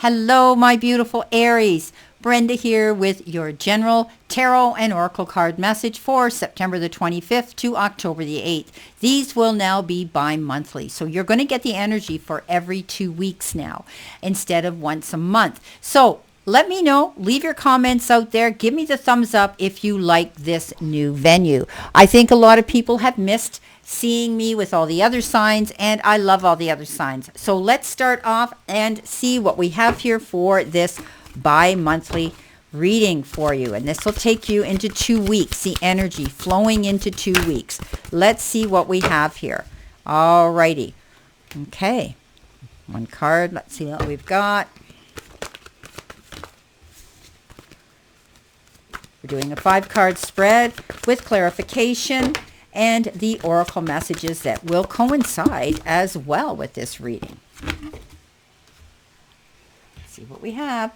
Hello, my beautiful Aries. Brenda here with your general tarot and oracle card message for September the 25th to October the 8th. These will now be bi-monthly. So you're going to get the energy for every 2 weeks now instead of once a month. So let me know. Leave your comments out there. Give me the thumbs up if you like this new venue. I think a lot of people have missed seeing me with all the other signs, and I love all the other signs. So let's start off and see what we have here for this bi-monthly reading for you. And this will take you into 2 weeks, the energy flowing into 2 weeks. Let's see what we have here. All righty. Okay. One card. Let's see what we've got. We're doing a 5-card spread with clarification and the oracle messages that will coincide as well with this reading. Let's see what we have.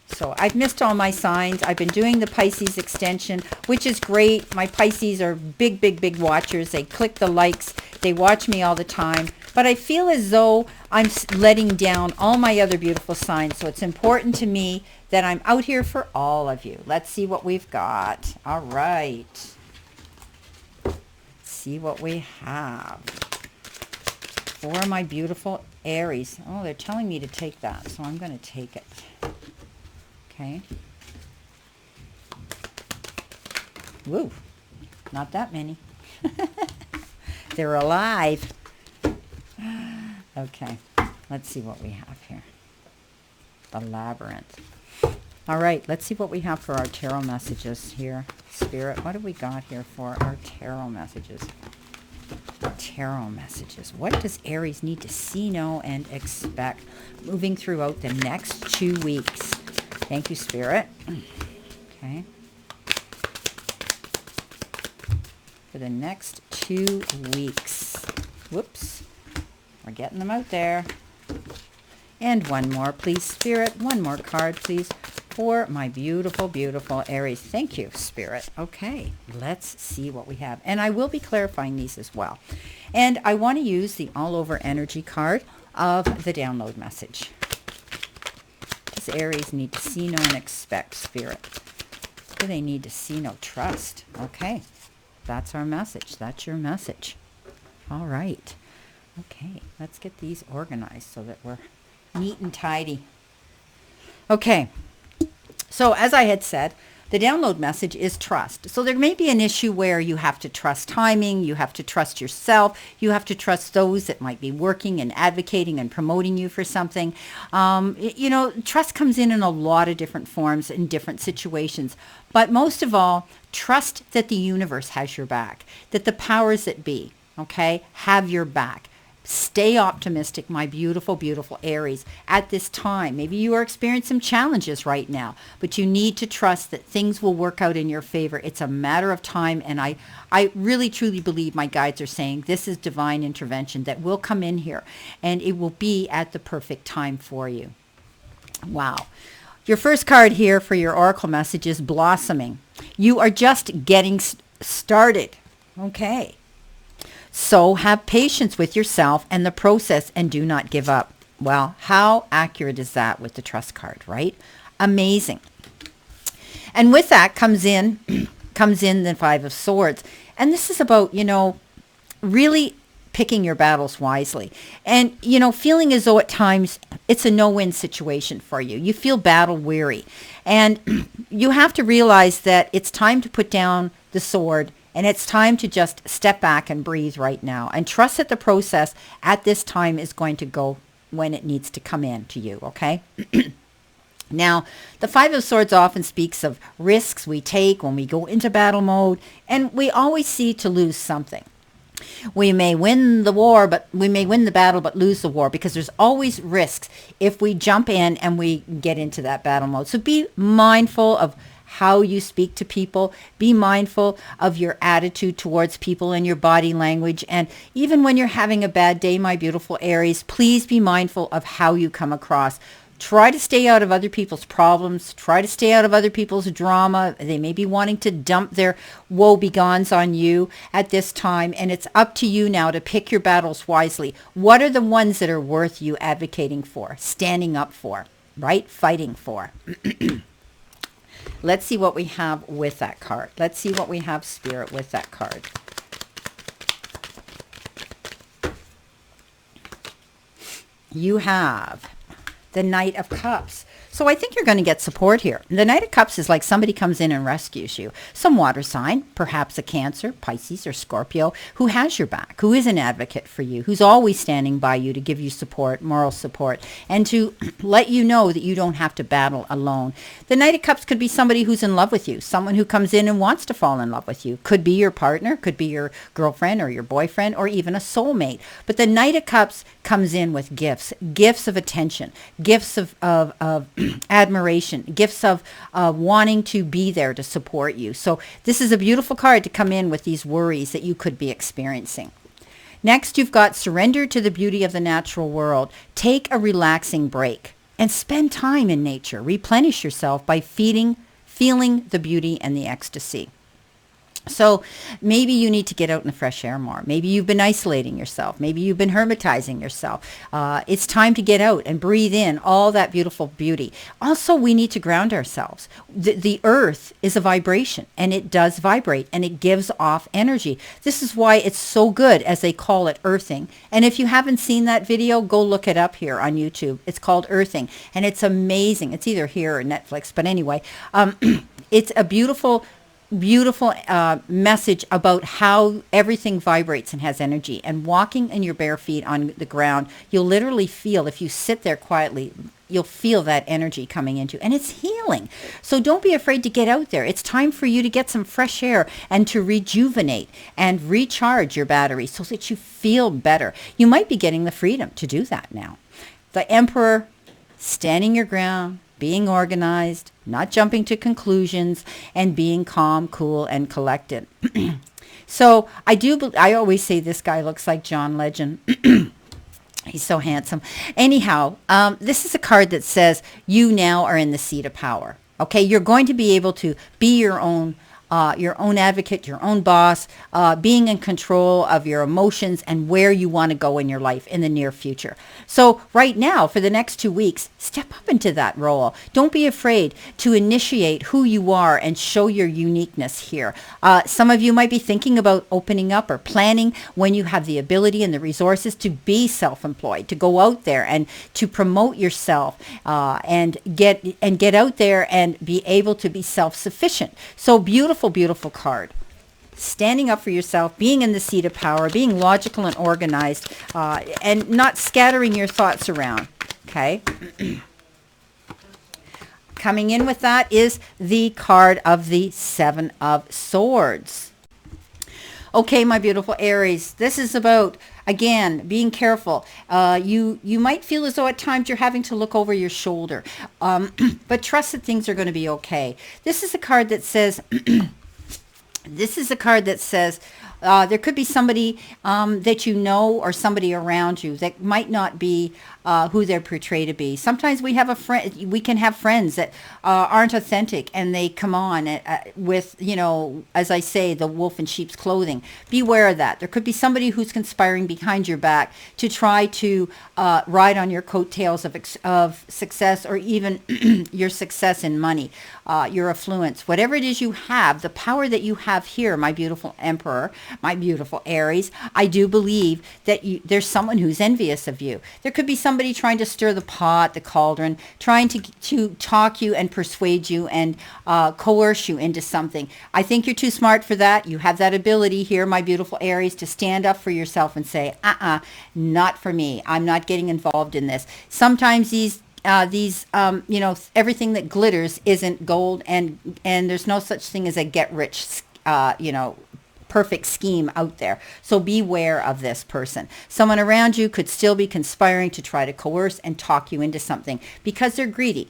So I've missed all my signs. I've been doing the Pisces extension, which is great. My Pisces are big, big, big watchers. They click the likes. They watch me all the time. But I feel as though I'm letting down all my other beautiful signs. So it's important to me that I'm out here for all of you. Let's see what we've got. All right. See what we have for my beautiful Aries. Oh, they're telling me to take that, so I'm going to take it. Okay. Woo, not that many. They're alive. Okay, let's see what we have here. The Labyrinth. All right, let's see what we have for our tarot messages here. Spirit, what have we got here for our tarot messages? Tarot messages. What does Aries need to see, know, and expect moving throughout the next 2 weeks? Thank you, Spirit. Okay. For the next 2 weeks. Whoops. We're getting them out there. And one more, please, Spirit. One more card, please, for my beautiful, beautiful Aries. Thank you, Spirit. Okay, let's see what we have. And I will be clarifying these as well. And I want to use the all over energy card of the download message. Does Aries need to see, know, and expect, Spirit? Do they need to see, know, trust? Okay, that's our message. That's your message. All right. Okay, let's get these organized so that we're neat and tidy. Okay. So as I had said, the download message is trust. So there may be an issue where you have to trust timing, you have to trust yourself, you have to trust those that might be working and advocating and promoting you for something. Trust comes in a lot of different forms in different situations. But most of all, trust that the universe has your back, that the powers that be, okay, have your back. Stay optimistic, my beautiful, beautiful Aries, at this time. Maybe you are experiencing some challenges right now, but you need to trust that things will work out in your favor. It's a matter of time, and I really, truly believe my guides are saying this is divine intervention that will come in here, and it will be at the perfect time for you. Wow. Your first card here for your oracle message is blossoming. You are just getting started. Okay. So have patience with yourself and the process and do not give up. Well, how accurate is that with the trust card, right? Amazing. And with that comes in the 5 of Swords. And this is about, really picking your battles wisely. And, feeling as though at times it's a no-win situation for you. You feel battle weary. And you have to realize that it's time to put down the sword. And it's time to just step back and breathe right now and trust that the process at this time is going to go when it needs to come in to you, okay? Now, the 5 of Swords often speaks of risks we take when we go into battle mode, and we always see to lose something. We may win the war, but we may win the battle, but lose the war because there's always risks if we jump in and we get into that battle mode. So be mindful of how you speak to people. Be mindful of your attitude towards people and your body language. And even when you're having a bad day, my beautiful Aries, please be mindful of how you come across. Try to stay out of other people's problems. Try to stay out of other people's drama. They may be wanting to dump their woe-begons on you at this time, and it's up to you now to pick your battles wisely. What are the ones that are worth you advocating for, standing up for, right? Fighting for. Let's see what we have with that card. Let's see what we have, Spirit, with that card. You have the Knight of Cups. So I think you're going to get support here. The Knight of Cups is like somebody comes in and rescues you. Some water sign, perhaps a Cancer, Pisces, or Scorpio, who has your back, who is an advocate for you, who's always standing by you to give you support, moral support, and to let you know that you don't have to battle alone. The Knight of Cups could be somebody who's in love with you, someone who comes in and wants to fall in love with you. Could be your partner, could be your girlfriend or your boyfriend, or even a soulmate. But the Knight of Cups comes in with gifts, gifts of attention, gifts of admiration, gifts of wanting to be there to support you. So this is a beautiful card to come in with these worries that you could be experiencing. Next, you've got surrender to the beauty of the natural world. Take a relaxing break and spend time in nature. Replenish yourself by feeling the beauty and the ecstasy. So maybe you need to get out in the fresh air more. Maybe you've been isolating yourself. Maybe you've been hermetizing yourself. It's time to get out and breathe in all that beautiful beauty. Also, we need to ground ourselves. The earth is a vibration, and it does vibrate, and it gives off energy. This is why it's so good, as they call it, earthing. And if you haven't seen that video, go look it up here on YouTube. It's called Earthing, and it's amazing. It's either here or Netflix, but anyway, it's a beautiful message about how everything vibrates and has energy. And walking in your bare feet on the ground, you'll literally feel, if you sit there quietly, you'll feel that energy coming into you, and it's healing. So don't be afraid to get out there. It's time for you to get some fresh air and to rejuvenate and recharge your battery so that you feel better. You might be getting the freedom to do that now. The Emperor, standing your ground, being organized, not jumping to conclusions, and being calm, cool, and collected. So I always say this guy looks like John Legend. He's so handsome. Anyhow, this is a card that says you now are in the seat of power. Okay, you're going to be able to be your own advocate, your own boss, being in control of your emotions and where you want to go in your life in the near future. So right now, for the next 2 weeks, step up into that role. Don't be afraid to initiate who you are and show your uniqueness here. Some of you might be thinking about opening up or planning when you have the ability and the resources to be self-employed, to go out there and to promote yourself and get out there and be able to be self-sufficient. So beautiful card. Standing up for yourself, being in the seat of power, being logical and organized, and not scattering your thoughts around. Okay. Coming in with that is the card of the Seven of Swords. Okay, my beautiful Aries, this is about, again, being careful. You might feel as though at times you're having to look over your shoulder, but trust that things are going to be okay. This is a card that says, there could be somebody that you know or somebody around you that might not be who they're portrayed to be. Sometimes we can have friends that aren't authentic, and they come on with, as I say, the wolf in sheep's clothing. Beware of that. There could be somebody who's conspiring behind your back to try to ride on your coattails of success, or even your success in money, your affluence, whatever it is you have, the power that you have here, my beautiful Emperor, my beautiful Aries. I do believe that there's someone who's envious of you. There could be somebody trying to stir the pot, the cauldron, trying to talk you and persuade you and coerce you into something. I think you're too smart for that. You have that ability here, my beautiful Aries, to stand up for yourself and say, not for me. I'm not getting involved in this. Sometimes everything that glitters isn't gold, and there's no such thing as a get rich, perfect scheme out there. So beware of this person. Someone around you could still be conspiring to try to coerce and talk you into something because they're greedy.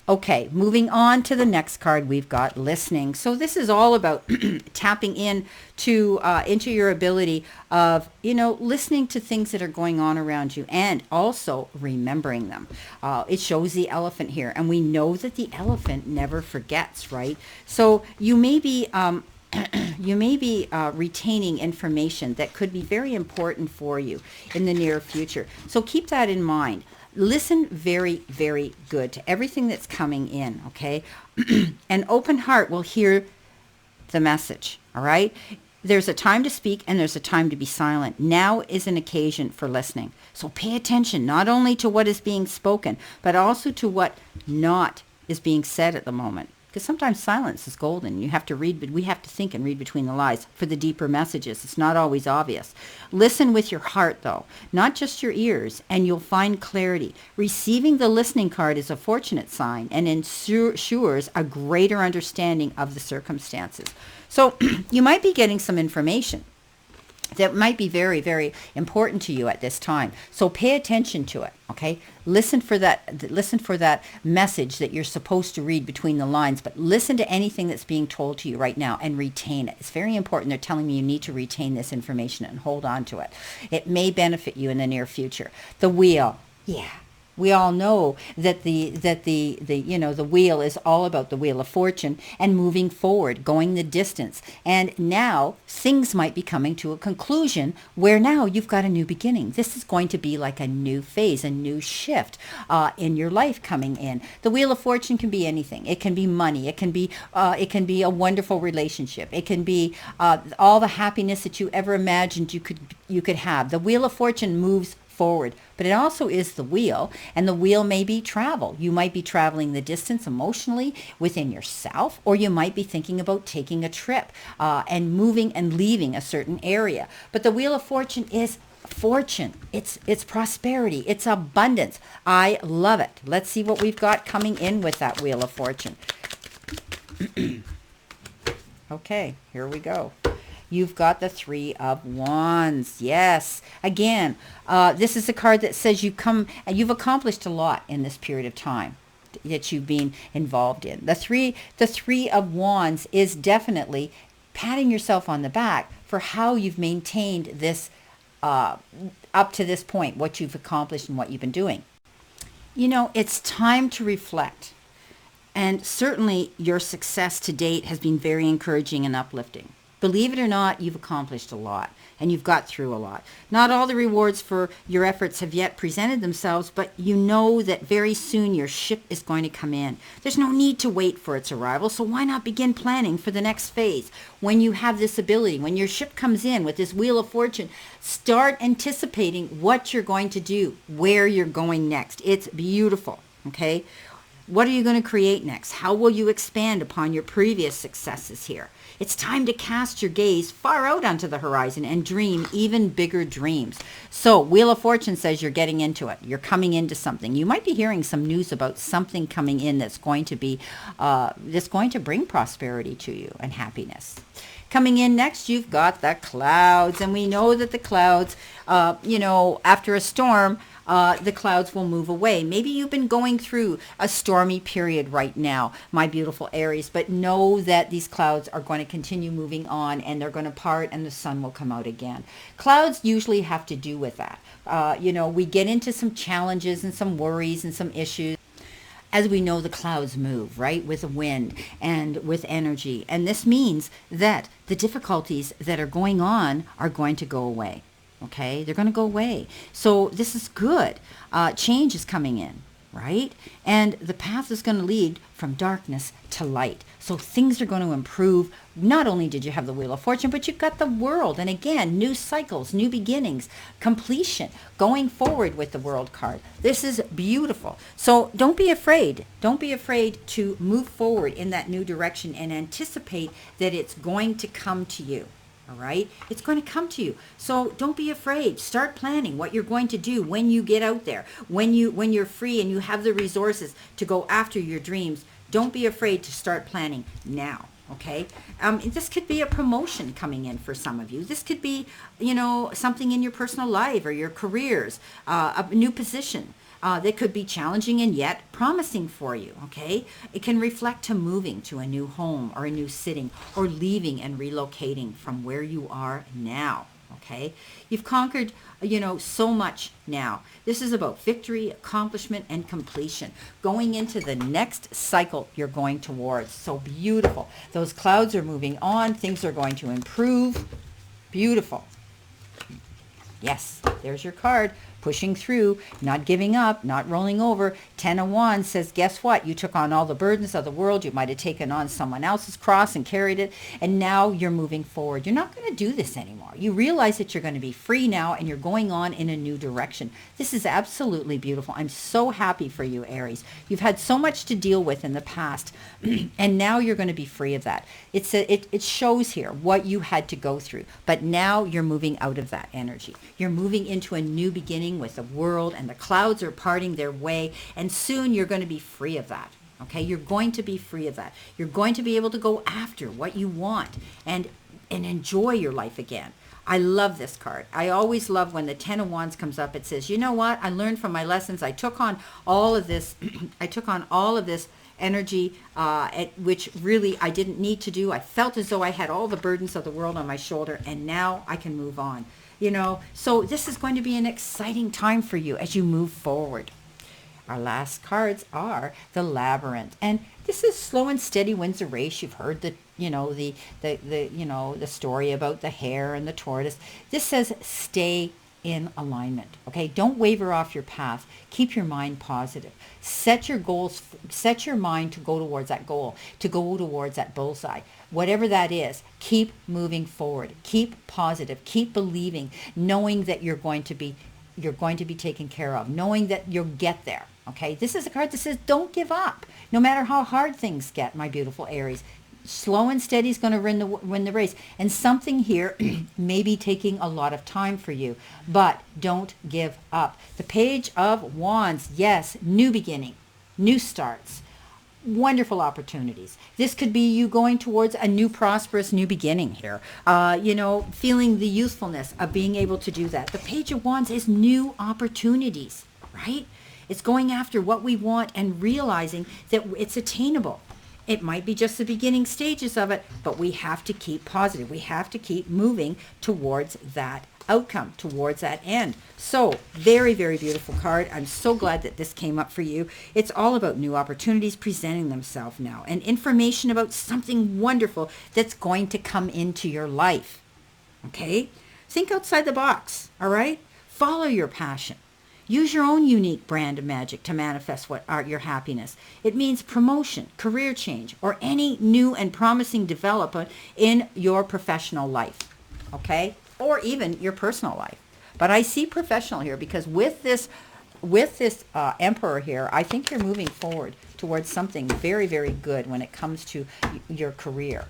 Okay, moving on to the next card, we've got listening. So this is all about tapping in to into your ability of, listening to things that are going on around you and also remembering them. It shows the elephant here, and we know that the elephant never forgets, right? So you may be retaining information that could be very important for you in the near future. So keep that in mind. Listen very, very good to everything that's coming in, okay? An open heart will hear the message, all right? There's a time to speak and there's a time to be silent. Now is an occasion for listening. So pay attention not only to what is being spoken, but also to what not is being said at the moment. Because sometimes silence is golden. You have to read, but we have to think and read between the lines for the deeper messages. It's not always obvious. Listen with your heart, though, not just your ears, and you'll find clarity. Receiving the listening card is a fortunate sign and ensures a greater understanding of the circumstances. So you might be getting some information that might be very, very important to you at this time. So pay attention to it, okay? Listen for that message that you're supposed to read between the lines, but listen to anything that's being told to you right now and retain it. It's very important. They're telling me you need to retain this information and hold on to it. It may benefit you in the near future. The wheel. Yeah. We all know that the wheel is all about the wheel of fortune and moving forward, going the distance. And now things might be coming to a conclusion where now you've got a new beginning. This is going to be like a new phase, a new shift in your life coming in. The wheel of fortune can be anything. It can be money. It can be a wonderful relationship. It can be all the happiness that you ever imagined you could have. The wheel of fortune moves forward, but it also is the wheel, and the wheel may be travel. You might be traveling the distance emotionally within yourself, or you might be thinking about taking a trip and moving and leaving a certain area. But the wheel of fortune is fortune. It's prosperity. It's abundance. I love it. Let's see what we've got coming in with that wheel of fortune. Okay, here we go. You've got the Three of Wands. Yes. Again, this is a card that says you've accomplished a lot in this period of time that you've been involved in. The Three of Wands is definitely patting yourself on the back for how you've maintained this up to this point, what you've accomplished and what you've been doing. It's time to reflect. And certainly your success to date has been very encouraging and uplifting. Believe it or not, you've accomplished a lot and you've got through a lot. Not all the rewards for your efforts have yet presented themselves, but you know that very soon your ship is going to come in. There's no need to wait for its arrival, so why not begin planning for the next phase? When you have this ability, when your ship comes in with this Wheel of Fortune, start anticipating what you're going to do, where you're going next. It's beautiful, okay? What are you going to create next? How will you expand upon your previous successes here? It's time to cast your gaze far out onto the horizon and dream even bigger dreams. So Wheel of Fortune says you're getting into it. You're coming into something. You might be hearing some news about something coming in that's going to bring prosperity to you and happiness. Coming in next, you've got the clouds. And we know that the clouds, after a storm, the clouds will move away. Maybe you've been going through a stormy period right now, my beautiful Aries, but know that these clouds are going to continue moving on and they're going to part and the sun will come out again. Clouds usually have to do with that. We get into some challenges and some worries and some issues. As we know, the clouds move, right, with the wind and with energy. And this means that the difficulties that are going on are going to go away. Okay, they're going to go away. So this is good. Change is coming in, right? And the path is going to lead from darkness to light. So things are going to improve. Not only did you have the Wheel of Fortune, but you've got the World. And again, new cycles, new beginnings, completion, going forward with the World card. This is beautiful. So don't be afraid. Don't be afraid to move forward in that new direction and anticipate that it's going to come to you. All right, it's going to come to you. So don't be afraid. Start planning what you're going to do when you get out there, when you're free and you have the resources to go after your dreams. Don't be afraid to start planning now. Okay, this could be a promotion coming in for some of you. This could be, something in your personal life or your careers, a new position. that could be challenging and yet promising for you, okay? It can reflect to moving to a new home or a new sitting, or leaving and relocating from where you are now, okay? You've conquered, so much now. This is about victory, accomplishment, and completion. Going into the next cycle you're going towards. So beautiful. Those clouds are moving on. Things are going to improve. Beautiful. Yes, there's your card. Pushing through, not giving up, not rolling over. 10 of Wands says, guess what? You took on all the burdens of the world. You might have taken on someone else's cross and carried it, and now you're moving forward. You're not going to do this anymore. You realize that you're going to be free now, and you're going on in a new direction. This is absolutely beautiful. I'm so happy for you, Aries. You've had so much to deal with in the past, and now you're going to be free of that. It shows here what you had to go through, but now you're moving out of that energy. You're moving into a new beginning with the world, and the clouds are parting their way, and soon you're going to be free of that. Okay, you're going to be free of that. You're going to be able to go after what you want and enjoy your life again. I love this card. I always love when the 10 of Wands comes up. It says, you know what? I learned from my lessons. I took on all of this. I took on all of this energy, which really I didn't need to do. I felt as though I had all the burdens of the world on my shoulder, and now I can move on. So this is going to be an exciting time for you as you move forward. Our last cards are the Labyrinth, and this is slow and steady wins a race. You've heard the story about the hare and the tortoise. This says stay in alignment. Okay, don't waver off your path. Keep your mind positive. Set your goals. Set your mind to go towards that goal, to go towards that bullseye. Whatever that is, keep moving forward. Keep positive. Keep believing, knowing that you're going to be taken care of, knowing that you'll get there. Okay, this is a card that says don't give up, no matter how hard things get, my beautiful Aries. Slow and steady is going to win the race. And something here may be taking a lot of time for you, but don't give up. The Page of Wands, yes, new beginning, new starts, wonderful opportunities. This could be you going towards a new prosperous new beginning here. Feeling the youthfulness of being able to do that. The Page of Wands is new opportunities, right? It's going after what we want and realizing that it's attainable. It might be just the beginning stages of it, but we have to keep positive. We have to keep moving towards that outcome, towards that end. So very, very beautiful card. I'm so glad that this came up for you. It's all about new opportunities presenting themselves now, and information about something wonderful that's going to come into your life. Okay? Think outside the box, all right? Follow your passion. Use your own unique brand of magic to manifest your happiness. It means promotion, career change, or any new and promising development in your professional life, okay? Or even your personal life. But I see professional here because with this Emperor here, I think you're moving forward towards something very, very good when it comes to your career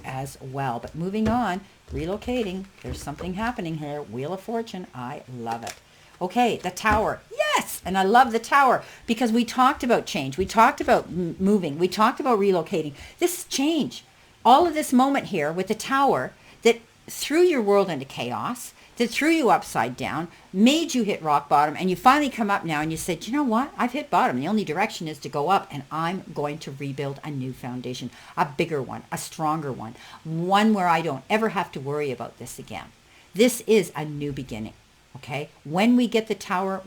as well. But moving on, relocating, there's something happening here. Wheel of Fortune, I love it. Okay, the Tower. Yes, and I love the Tower because we talked about change. We talked about moving. We talked about relocating. This is change. All of this moment here with the Tower that threw your world into chaos, that threw you upside down, made you hit rock bottom, and you finally come up now and you said, you know what? I've hit bottom. The only direction is to go up, and I'm going to rebuild a new foundation, a bigger one, a stronger one where I don't ever have to worry about this again. This is a new beginning. Okay, when we get the Tower,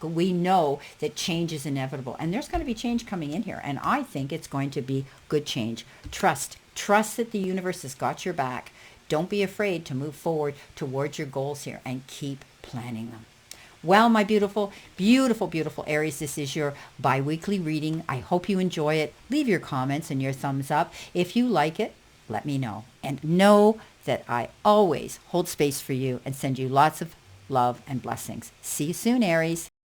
we know that change is inevitable, and there's going to be change coming in here, and I think it's going to be good change. Trust that the universe has got your back. Don't be afraid to move forward towards your goals here and keep planning them. Well, my beautiful, beautiful, beautiful Aries, this is your bi-weekly reading. I hope you enjoy it. Leave your comments and your thumbs up. If you like it, let me know, and know that I always hold space for you and send you lots of love and blessings. See you soon, Aries.